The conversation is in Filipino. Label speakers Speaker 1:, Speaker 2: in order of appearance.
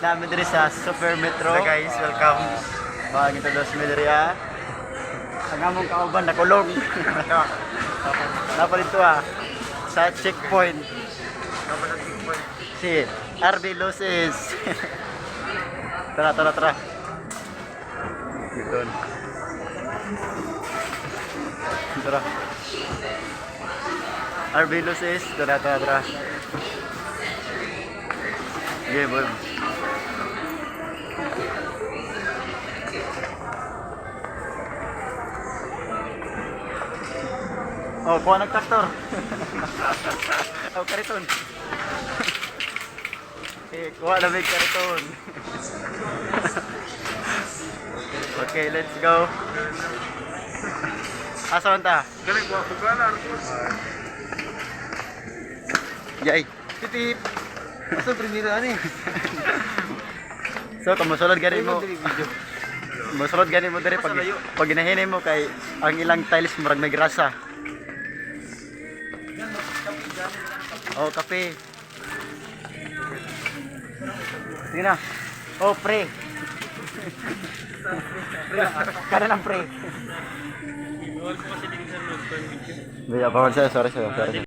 Speaker 1: namin diri sa Super Metro.
Speaker 2: So guys, welcome.
Speaker 1: Ito dos mi diri ah. Ang among kauban nakulong. Napalito sa checkpoint. Si RB Loses. Tara. Ito. Tara. RB Loses, tara. Okay, boy. Oh, kuha ng traktor. Oh, kariton. Kuha na may kariton. Okay, let's go. Asa man ta?
Speaker 2: Galing ko bugala Arcos.
Speaker 1: Yay.
Speaker 2: Titip. Asa primero ani?
Speaker 1: So, kamusulod gani mo. Musulod gani mo diri pag ginahinay mo kay ang ilang tiles murag may grasa. Oh, kape. Sige na. Oh, pre. Kada lang pre. Baya, bawal siya. Sorry.